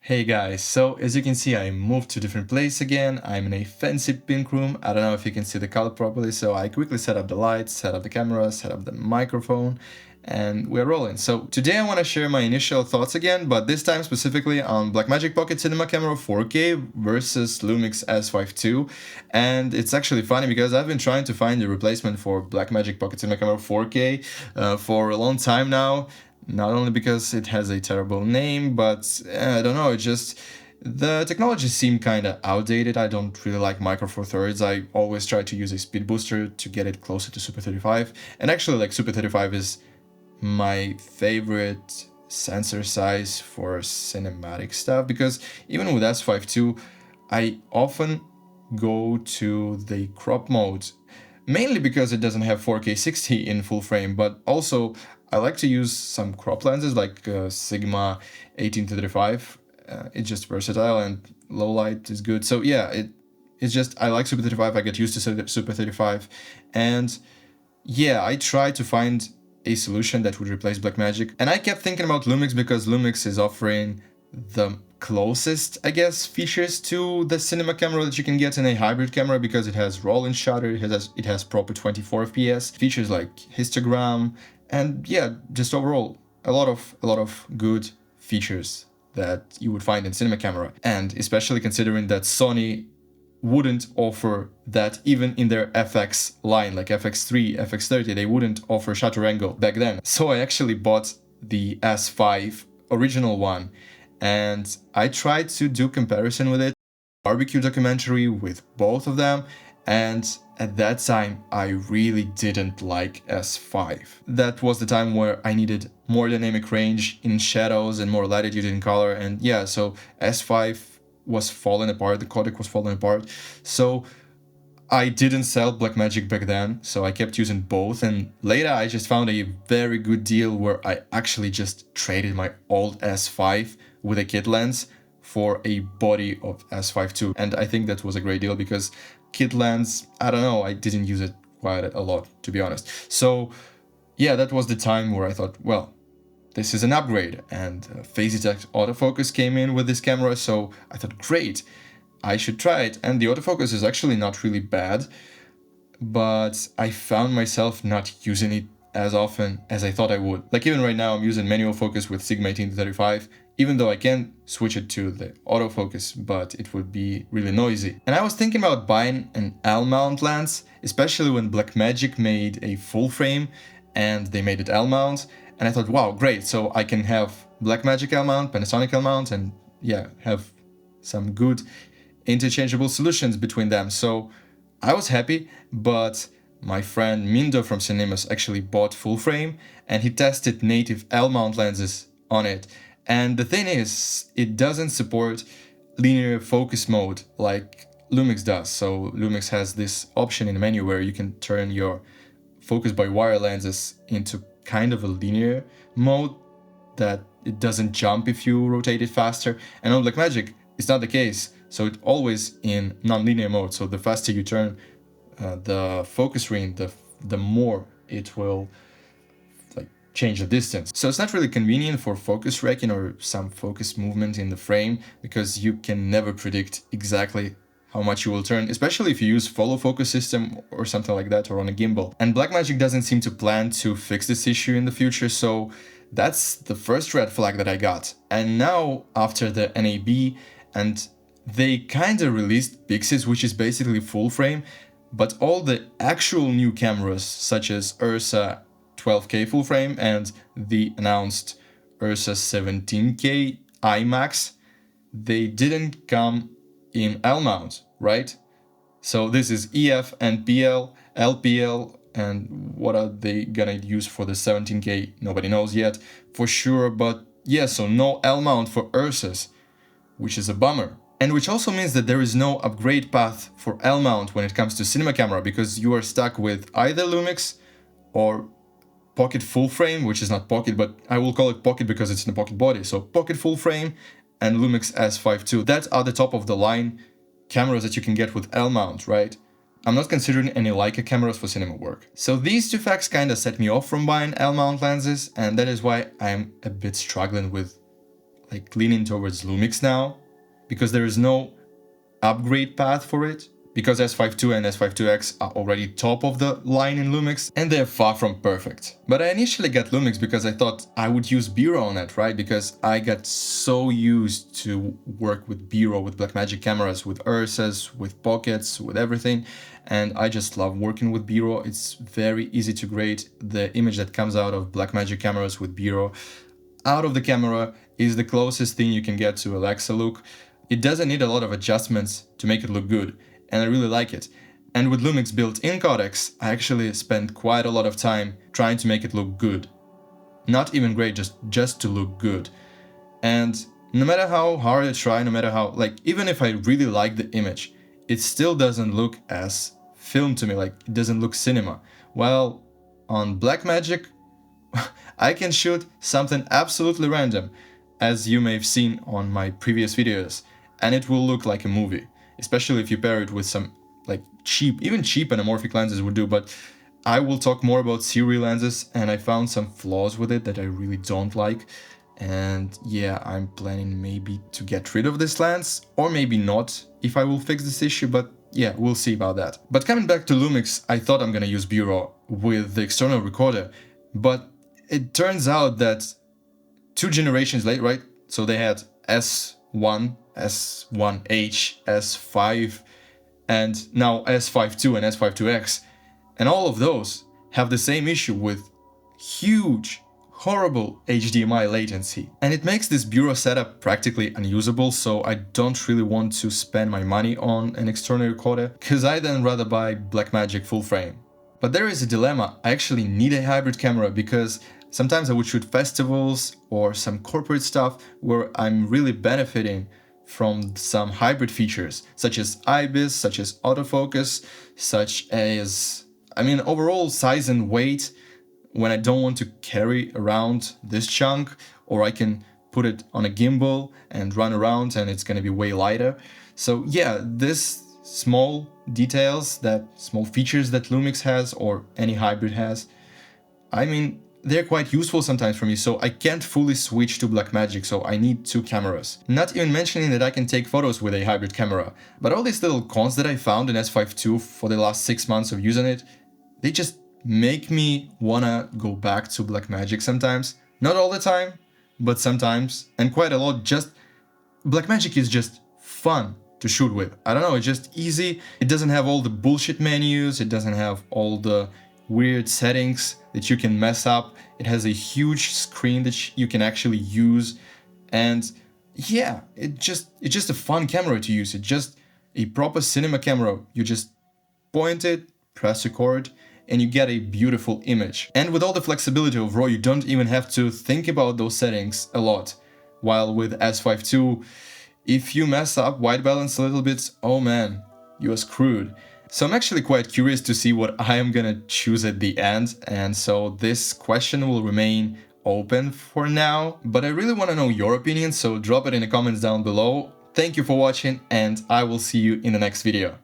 Hey guys, so as you can see I moved to a different place again. I'm in a fancy pink room. I don't know if you can see the color properly, so I quickly set up the lights, set up the camera, set up the microphone, and we're rolling. So today I want to share my initial thoughts again, but this time specifically on Blackmagic Pocket Cinema Camera 4K versus Lumix S5II. And it's actually funny because I've been trying to find a replacement for Blackmagic Pocket Cinema Camera 4K for a long time now. Not only because it has a terrible name, but I don't know, it just... The technology seemed kinda outdated. I don't really like Micro Four Thirds. I always try to use a speed booster to get it closer to Super 35. And actually, like, Super 35 is my favorite sensor size for cinematic stuff, because even with S5II, I often go to the crop mode, mainly because it doesn't have 4K 60 in full frame, but also I like to use some crop lenses like Sigma 18-35. It's just versatile and low light is good. So yeah, it's just, I like Super 35, I get used to Super 35. And yeah, I tried to find a solution that would replace Blackmagic. And I kept thinking about Lumix because Lumix is offering the closest, I guess, features to the cinema camera that you can get in a hybrid camera, because it has roll-in shutter, it has proper 24 fps, features like histogram, and yeah, just overall a lot of good features that you would find in cinema camera. And especially considering that Sony wouldn't offer that even in their FX line, like FX3, FX30, they wouldn't offer shutter angle back then. So I actually bought the S5 original one, and I tried to do comparison with it, barbecue documentary with both of them, and at that time I really didn't like S5. That was the time where I needed more dynamic range in shadows and more latitude in color, and yeah, so S5 was falling apart, the codec was falling apart, so I didn't sell Blackmagic back then, so I kept using both, and later I just found a very good deal where I actually just traded my old S5 with a kit lens for a body of S5II, and I think that was a great deal because kit lens, I don't know, I didn't use it quite a lot, to be honest. So yeah, that was the time where I thought, well, this is an upgrade, and phase detect autofocus came in with this camera, so I thought, great, I should try it. And the autofocus is actually not really bad, but I found myself not using it as often as I thought I would. Like even right now I'm using manual focus with Sigma 18-35, even though I can switch it to the autofocus, but it would be really noisy. And I was thinking about buying an L-mount lens, especially when Blackmagic made a full frame and they made it L-mount, and I thought, wow, great, so I can have Blackmagic L-mount, Panasonic L-mount, and yeah, have some good interchangeable solutions between them. So I was happy, but my friend Mindo from Cinemas actually bought full frame and he tested native L-mount lenses on it. And the thing is, it doesn't support linear focus mode like Lumix does. So Lumix has this option in the menu where you can turn your focus by wire lenses into kind of a linear mode that it doesn't jump if you rotate it faster. And on Blackmagic, it's not the case. So it's always in non-linear mode. So the faster you turn the focus ring, the more it will like change the distance. So it's not really convenient for focus wrecking or some focus movement in the frame, because you can never predict exactly how much you will turn, especially if you use follow focus system or something like that, or on a gimbal. And Blackmagic doesn't seem to plan to fix this issue in the future, so that's the first red flag that I got. And now after the NAB, and they kinda released Pixis, which is basically full frame, but all the actual new cameras, such as Ursa 12K full frame and the announced Ursa 17K IMAX, they didn't come in L-mount, right? So this is EF and PL, LPL, and what are they gonna use for the 17K? Nobody knows yet for sure, but yeah, so no L-mount for Ursas, which is a bummer. And which also means that there is no upgrade path for L-mount when it comes to cinema camera, because you are stuck with either Lumix or Pocket full frame, which is not Pocket, but I will call it Pocket because it's in the Pocket body. So Pocket full frame and Lumix S5II. That are the top of the line cameras that you can get with L-mount, right? I'm not considering any Leica cameras for cinema work. So these two facts kinda set me off from buying L-mount lenses, and that is why I'm a bit struggling with like leaning towards Lumix now, because there is no upgrade path for it, because S5II and S5IIX are already top of the line in Lumix, and they're far from perfect. But I initially got Lumix because I thought I would use BRAW on it, right? Because I got so used to work with BRAW, with Blackmagic cameras, with Ursas, with pockets, with everything, and I just love working with BRAW. It's very easy to grade. The image that comes out of Blackmagic cameras with BRAW out of the camera is the closest thing you can get to Alexa look. It doesn't need a lot of adjustments to make it look good, and I really like it. And with Lumix built-in codecs, I actually spent quite a lot of time trying to make it look good. Not even great, just to look good. And no matter how hard I try, no matter how, like, even if I really like the image, it still doesn't look as film to me, like, it doesn't look cinema. While on Blackmagic, I can shoot something absolutely random, as you may have seen on my previous videos, and it will look like a movie, especially if you pair it with some like even cheap anamorphic lenses would do. But I will talk more about series lenses, and I found some flaws with it that I really don't like. And yeah, I'm planning maybe to get rid of this lens, or maybe not if I will fix this issue, but yeah, we'll see about that. But coming back to Lumix, I thought I'm gonna use BRAW with the external recorder, but it turns out that 2 generations late, right? So they had S1, S1H, S5, and now S5II and S5IIX. And all of those have the same issue with huge, horrible HDMI latency. And it makes this BRAW setup practically unusable, so I don't really want to spend my money on an external recorder, because I then rather buy Blackmagic full frame. But there is a dilemma. I actually need a hybrid camera, because sometimes I would shoot festivals or some corporate stuff where I'm really benefiting from some hybrid features, such as IBIS, such as autofocus, such as, overall size and weight, when I don't want to carry around this chunk, or I can put it on a gimbal and run around and it's gonna be way lighter. So yeah, this small details, that small features that Lumix has or any hybrid has, they're quite useful sometimes for me, so I can't fully switch to Blackmagic, so I need 2 cameras. Not even mentioning that I can take photos with a hybrid camera. But all these little cons that I found in S5II for the last 6 months of using it, they just make me wanna go back to Blackmagic sometimes. Not all the time, but sometimes, and quite a lot. Just Blackmagic is just fun to shoot with. I don't know, it's just easy. It doesn't have all the bullshit menus, it doesn't have all the weird settings that you can mess up. It has a huge screen that you can actually use, and yeah, it's just a fun camera to use. It's just a proper cinema camera. You just point it, press record, and you get a beautiful image. And with all the flexibility of RAW, you don't even have to think about those settings a lot. While with S5II, if you mess up white balance a little bit, oh man, you're screwed. So I'm actually quite curious to see what I am gonna choose at the end, and so this question will remain open for now, but I really want to know your opinion, so drop it in the comments down below. Thank you for watching, and I will see you in the next video.